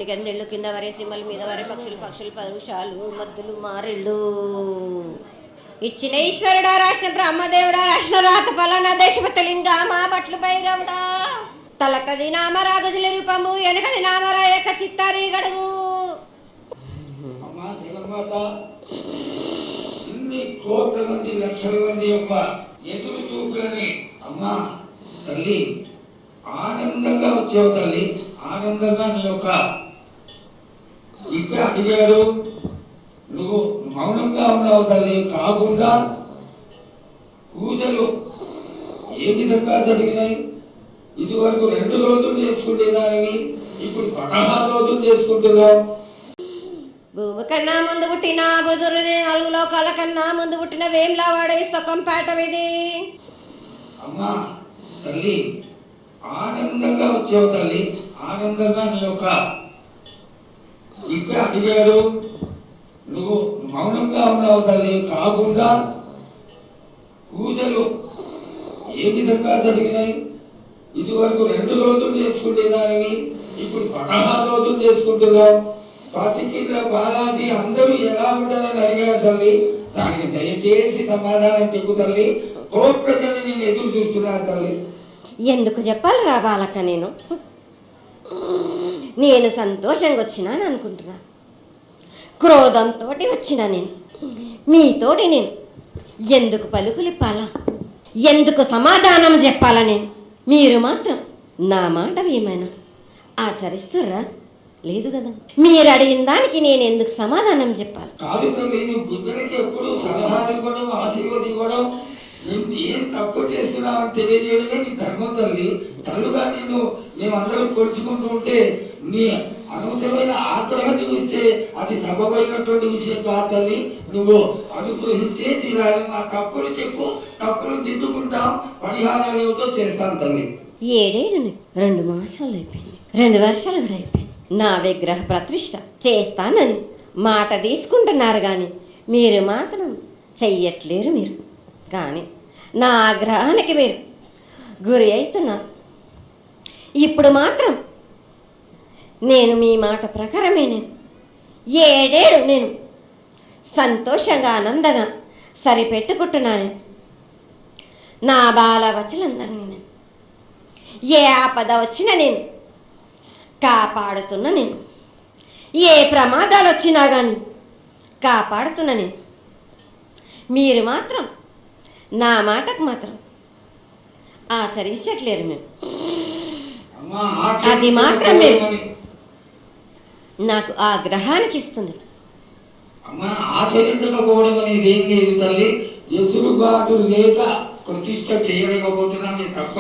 పిని గందెళ్ళు కింద వరే సిమ్మల మీద వరే పక్షులు పరుషాలు మద్దులు మారెళ్ళు ఇచ్చిన ఈశ్వరుడా రాసిన బ్రహ్మదేవుడా రాసిన రాత పలానా దేశపతి లింగా మా బట్లు భైరవుడా తలకది నామరా గజుల రూపము వెనకది నామరా ఏక చిత్తారి గడుగు. ఇన్ని కోట్ల మంది లక్షల మంది యొక్క ఎదురు చూపులని అమ్మా తల్లి ఆనందంగా వచ్చావు తల్లి. ఆనందంగా నీ యొక్క బిడ్డ అడిగాడు, నువ్వు మౌనంగా ఉన్నావు తల్లి. కాకుండా పూజలు ఏ విధంగా జరిగినాయి? ఇది వరకు 2 రోజులు చేసుకునేదానివి, ఇప్పుడు 16 రోజులు చేసుకుంటున్నావు. భూమి కన్నా ముందు పుట్టిన బుధురుది 4 లోకాల కన్నా ముందు పుట్టిన వేమ్లా వాడే సుఖం పేటవిది. అమ్మా తల్లి ఆనందంగా వచ్చావు తల్లి. ఆనందంగా నీ యొక్క బిడ్డ అడిగాడు, నువ్వు మౌనంగా ఉన్నావు తల్లి. కాకుండా పూజలు ఏ విధంగా జరిగినాయి? ఇది వరకు 2 రోజులు చేసుకునేదానివి, ఇప్పుడు 16 రోజులు చేసుకుంటున్నావు. పసికిళ్ళ బాలాది అందరూ ఎలా ఉంటారని అడిగారు తల్లి. దానికి దయచేసి సమాధానం చెప్పు తల్లి. కోట్ల జనం నేను ఎదురు చూస్తున్నారు తల్లి. ఎందుకు చెప్పాలి రా బాలక్క, నేను సంతోషంగా వచ్చినాను అనుకుంటున్నా, క్రోధంతో వచ్చినా నేను మీతోటి. నేను ఎందుకు పలుకులిప్పాలా, ఎందుకు సమాధానం చెప్పాలా? మీరు మాత్రం నా మాట ఏమైనా ఆచరిస్తుర్రా? లేదు కదా. మీరు అడిగిన దానికి నేను ఎందుకు సమాధానం చెప్పాలి? కాదు తల్లి, నువ్వు బుద్ధునికి ఎప్పుడు సలహాలు ఇవ్వడం, ఆశీర్వాదం ఇవ్వడం, ఏం తక్కువ చేస్తున్నావని తెలియజేయడమే నీ ధర్మం తల్లి. తల్లుగా మేమందరం కొలుచుకుంటూ ఉంటే నీ అనవసరమైన ఆగ్రహం చూస్తే అది సబబైనటువంటి విషయం కాదు తల్లి. నువ్వు అనుగ్రహించే తీరాలి. మా తప్పులు చెప్పు, తప్పులు దిద్దుకుంటాం, పరిహారాలు ఏమిటో చేస్తాం తల్లి. 7 ఏళ్ళు 2 మాసాలు అయిపోయింది, 2 వర్షాలు కూడా అయిపోయింది. నా విగ్రహ ప్రతిష్ఠ చేస్తానని మాట తీసుకుంటున్నారు కానీ మీరు మాత్రం చెయ్యట్లేరు. మీరు కానీ నా ఆగ్రహానికి మీరు గురి అవుతున్నారు. ఇప్పుడు మాత్రం నేను మీ మాట ప్రకారమే 7 ఏళ్ళు నేను సంతోషంగా ఆనందంగా సరిపెట్టుకుంటున్నాను. నా బాలవచలందరినీ నేను ఏ ఆపద వచ్చినా నేను కాపాడుతున్నా. నేను ఏ ప్రమాదాలు వచ్చినా కానీ కాపాడుతున్నా. నేను మీరు మాత్రం నా మాటకు మాత్రం ఆచరించట్లేరు. మేము అది మాత్రం మీరు నాకు ఆ గ్రహానికి ఇస్తుంది. ఆచరించకపోవడం అనేది ఏం లేదు తల్లి. ఎసురుబాటు లేక ప్రతిష్ట చేయలేకపోతున్నామే తప్ప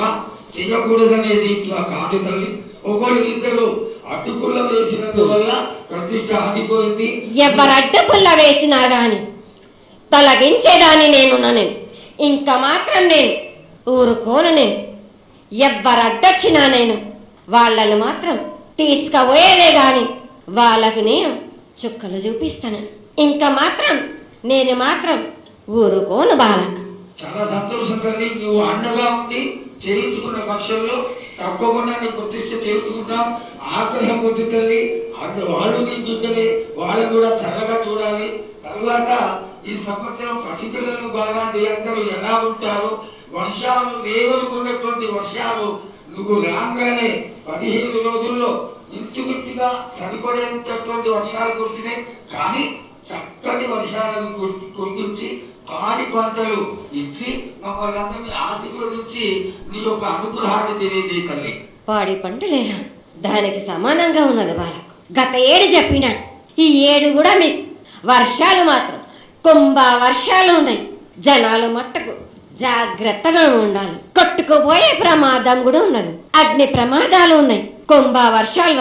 చేయకూడదనేది ఇట్లా కాదు తల్లి. ఒకరు 2 అడ్డుపుల్ల వేసినందువల్ల ప్రతిష్ట ఆగిపోయింది. ఎవరు అడ్డుపుల్ల వేసినా గాని తొలగించేదాన్ని నేను ఇంకా మాత్రం నేను ఊరుకోను. నేను ఎవరు అడ్డొచ్చినా నేను వాళ్ళను మాత్రం తీసుకుపోయేదే గాని వాళ్ళకు నేను చుక్కలు చూపిస్తాను. ఇంకా మాత్రం నేను మాత్రం ఊరుకోను బాలక. చాలా సంతోషం తల్లి. నువ్వు అండగా ఉండి చేయించుకున్న పక్షంలో తప్పకుండా నీ ప్రతిష్ట చేయించుకుంటాం. ఆగ్రహం వద్దు తల్లి. వాళ్ళు నీ బిడ్డలే, వాళ్ళు కూడా చల్లగా చూడాలి. తర్వాత ఈ సంవత్సరం పసిపిల్లలు బాగా అందరూ ఎలా ఉంటారు? వర్షాలు లేవనుకున్నటువంటి వర్షాలు నువ్వు రాగానే 15 రోజుల్లో ఇంచుమించుగా సరిపడేటటువంటి వర్షాలు కురిసినాయి. కానీ చక్కటి వర్షాలను కురిపించి పాడి పంటలు ఇచ్చి మమ్మల్ని అందరినీ ఆశీర్వదించి నీ యొక్క అనుగ్రహాన్ని తెలియజేయ తల్లి. పాడి పంటలేనా దానికి సమానంగా ఉన్నది బాలకు. గత 7 చెప్పినట్టు ఈ 7 కూడా మీకు వర్షాలు మాత్రం కుంభ వర్షాలు ఉన్నాయి. జనాలు మట్టుకు జాగ్రత్తగా ఉండాలి. కొట్టుకుపోయే ప్రమాదం కూడా ఉన్నది. అగ్ని ప్రమాదాలు ఉన్నాయి. కుంభ వర్షాలు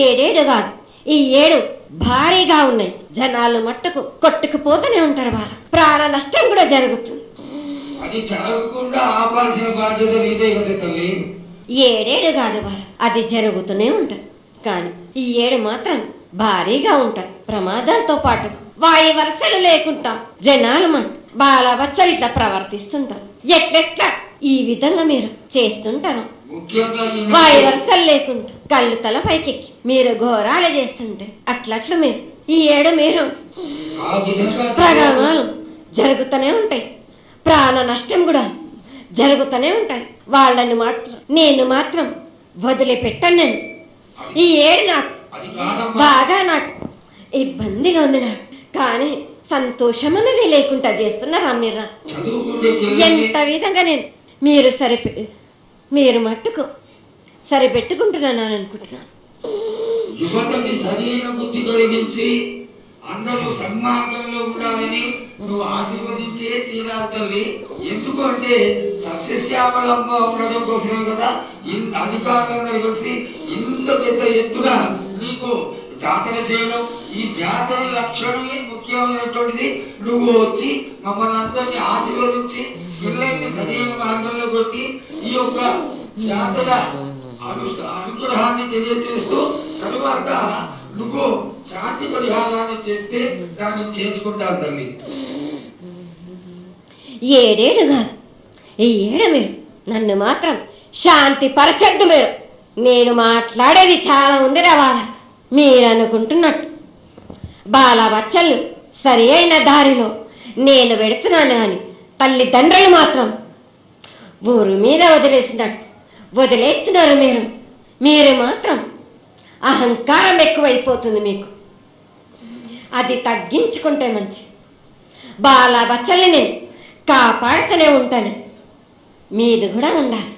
7 కాదు, ఈ 7 భారీగా ఉన్నాయి. జనాలు మట్టుకు కొట్టుకుపోతూనే ఉంటారు. వాళ్ళ ప్రాణ నష్టం కూడా జరుగుతుంది. అది జరగకుండా ఆపాల్సిన బాధ్యత నీదే కదా తల్లి. 7 కాదు వాళ్ళ, అది జరుగుతూనే ఉంటారు. కానీ ఈ 7 మాత్రం భారీగా ఉంటారు. ప్రమాదాలతో పాటు వాయు వరుసలు లేకుండా జనాలు బాలబచ్చలు ఇట్లా ప్రవర్తిస్తుంటారు. ఎట్లెట్లా ఈ విధంగా మీరు చేస్తుంటారు. ముఖ్యంగా వాయి వరుసలు లేకుండా కళ్ళు తల పైకెక్కి మీరు ఘోరాలు చేస్తుంటే అట్లట్లు మీరు ఈ ఏడు మీరు ఆ విధంగా ప్రగామాలు జరుగుతూనే ఉంటాయి. ప్రాణ నష్టం కూడా జరుగుతూనే ఉంటాయి. వాళ్ళని మాత్రం నేను మాత్రం వదిలిపెట్టాను. నేను ఈ ఏడు నాకు అది కాదమ్మా. బాగా నాకు ఇబ్బందిగా ఉంది. నాకు కానీ సంతోషం అనేది లేకుండా చేస్తున్నారా మీరు? చదువుకుంటే పిల్లల్ని ఎంత విధంగా నేను మీరు మట్టుకు సరిపెట్టుకుంటున్నాను అనుకుంటున్నాను. యువతకి సరైన బుద్ధి కలిగించి అందరూ సన్మార్గంలో ఉండాలని నువ్వు ఆశీర్వదించే తీరాలి తల్లి. ఎందుకు అంటే సస్యశ్యామలంగా ఉండడం కోసమే కదా అధికారులందరూ కలిసి ఇంత పెద్ద ఎత్తున నీకు జాతర చేయడం. ఈ జాతర లక్షణమే ముఖ్యమైనటువంటిది. నువ్వు వచ్చి మమ్మల్ని అందరినీ ఆశీర్వదించి పిల్లల్ని సరైన మార్గంలో కొట్టి ఈ యొక్క జాతర అనుగ్రహాన్ని తెలియజేస్తూ తరువాత నువ్వు శాంతి పరిహారాన్ని చెప్తే దాన్ని చేసుకుంటాను తల్లి. ఏడేడు కాదు, ఈ ఏడు మీరు నన్ను మాత్రం శాంతి పరచద్దు. మీరు నేను మాట్లాడేది చాలా ఉంది వాళ్ళకి. మీరు అనుకుంటున్నట్టు బాలబచ్చలు సరి అయిన దారిలో నేను పెడుతున్నాను కానీ తల్లిదండ్రులు మాత్రం ఊరు మీద వదిలేస్తున్నారు. మీరు మాత్రం అహంకారం ఎక్కువైపోతుంది మీకు. అది తగ్గించుకుంటే మంచి. బాలబచ్చల్ని నేను కాపాడుతూనే ఉంటాను. మీది కూడా ఉండాలి.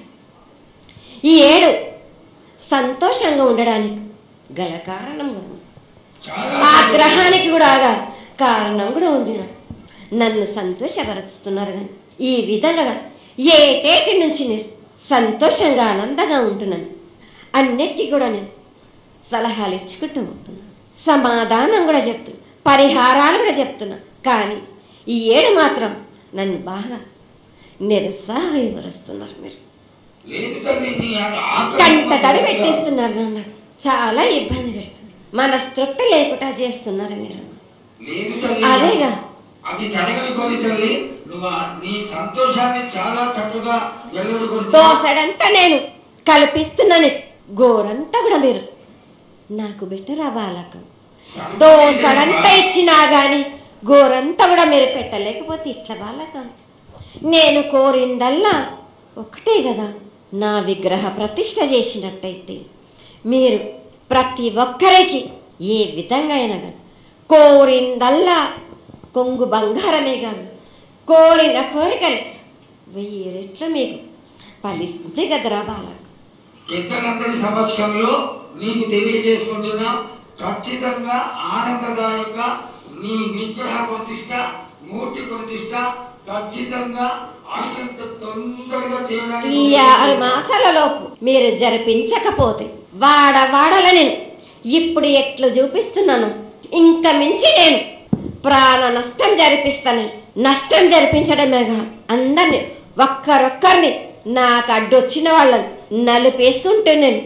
ఈ ఏడు సంతోషంగా ఉండడానికి గల కారణం కూడా ఉంది. ఆగ్రహానికి కూడా కారణం కూడా ఉంది. నన్ను సంతోషపరుస్తున్నారు కానీ ఈ విధంగా ఏటేటి నుంచి నేను సంతోషంగా ఆనందంగా ఉంటున్నాను. అన్నిటికీ కూడా నేను సలహాలు ఇచ్చుకుంటూ పోతున్నాను, సమాధానం కూడా చెప్తున్నా, పరిహారాలు కూడా చెప్తున్నా. కానీ ఈ ఏడు మాత్రం నన్ను బాగా నిరుత్సాహపరుస్తున్నారు. మీరు కంట తడి పెట్టేస్తున్నారు. నన్ను చాలా ఇబ్బంది పెడుతున్నారు. మనస్తృప్తి లేకుండా చేస్తున్నారు మీరు. అదేగా అది జరగని కొని తల్లి. నువ్వు నీ సంతోషాన్ని చాలా చక్కగా దోసడంతా నేను కల్పిస్తున్నాను. గోరంతా కూడా మీరు నాకు బెట్టరా బాలకం. దోసడంతా ఇచ్చినా గాని గోరంతా కూడా మీరు పెట్టలేకపోతే ఇట్లా బాలకం. నేను కోరిందల్లా ఒకటే కదా, నా విగ్రహ ప్రతిష్ఠ చేసినట్టయితే మీరు ప్రతి ఒక్కరికి ఏ విధంగా అయినా కానీ కోరిందల్లా కొంగు బంగారమే కాదు, కోరిన కోరికలు 1000 రెట్లు మీకు ఫలిస్తుంది కదరా బాలకు. పెద్దలందరి సమక్షంలో నీకు తెలియజేసుకుంటున్నా, ఖచ్చితంగా ఆనందదాయక నీ విగ్రహ ప్రతిష్ట, మూర్తి ప్రతిష్ట ఖచ్చితంగా అయినంత తొందరగా చేయడానికి. ఈ 6 మాసాలలోపు మీరు జరిపించకపోతే వాడవాడల నేను ఇప్పుడు ఎట్లు చూపిస్తున్నాను ఇంకా మించి నేను ప్రాణ నష్టం జరిపిస్తాను. నష్టం జరిపించడమేగా అందరినీ ఒక్కరొక్కరిని నాకు అడ్డొచ్చిన వాళ్ళని నలిపేస్తుంటే నేను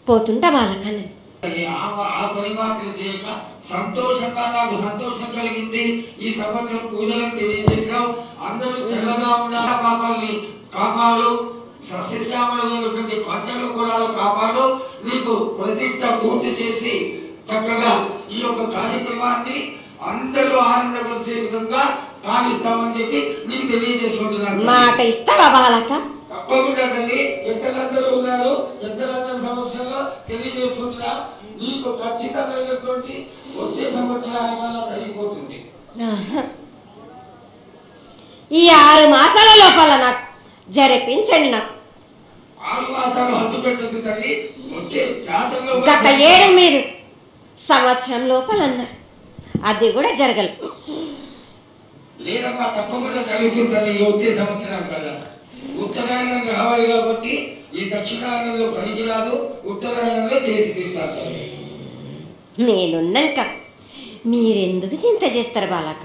పోతుంటా వాళ్ళకని. ఆ పని మాత్రం చేయక సంతోషంగా నాకు సంతోషం కలిగింది. ఈ సంవత్సరం పూజలను తెలియజేశావు. అందరూ చల్లగా ఉండాలి, పాపాలని కాపాడు, సస్యశ్యామలమైనటువంటి పంటలు కూడా కాపాడు. నీకు ప్రతిష్ట పూర్తి చేసి చక్కగా ఈ యొక్క కార్యక్రమాన్ని అందరూ ఆనందపరిచే విధంగా కానిస్తామని చెప్పి నీకు తెలియజేసుకుంటున్నాను. మాట ఇస్తావా బాలక? తప్పకుండా తల్లి. పెద్దలందరూ ఉన్నారు, పెద్దలందరి సమక్షంలో తెలియజేసుకుంటున్నా. నీకు ఖచ్చితమైనటువంటి వచ్చే సంవత్సరానికల్లా జరిగిపోతుంది. ఈ 6 మాసాల లోపల నాకు జరిపించండి. నాకు 6 మాసాలు హద్దు పెట్టదు తల్లి. వచ్చే జాతరలో గత ఏడు మీరు సంవత్సరం లోపల అన్నారు, అది కూడా జరగలేదు. లేదమ్మా, తప్పకుండా జరుగుతుంది తల్లి. వచ్చే సంవత్సరాల కల్లా ఉత్తరాయణం రావాలి కాబట్టి ఈ దక్షిణాయనంలో పనికి రాదు, ఉత్తరాయణంలో చేసి తింటారు. నేనున్నాక మీరెందుకు చింత చేస్తారు బాలక?